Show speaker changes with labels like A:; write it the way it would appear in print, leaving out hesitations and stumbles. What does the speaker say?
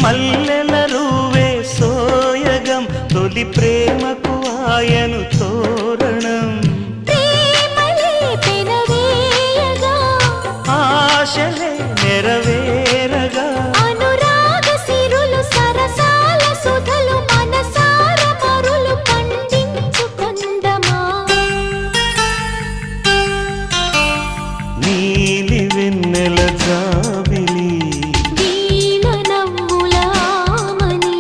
A: మల్లెల రూవే సోయగం తొలి ప్రేమకు ఆయను తోరణం ఆశలే నెరవేరగా
B: అనురాగ సిరులు సరసాల సుధలు మనసార మరులు పండించుకుందమా
A: నీలి వెన్నెల జాబిలి
B: వీణ నవ్వుల ఆమని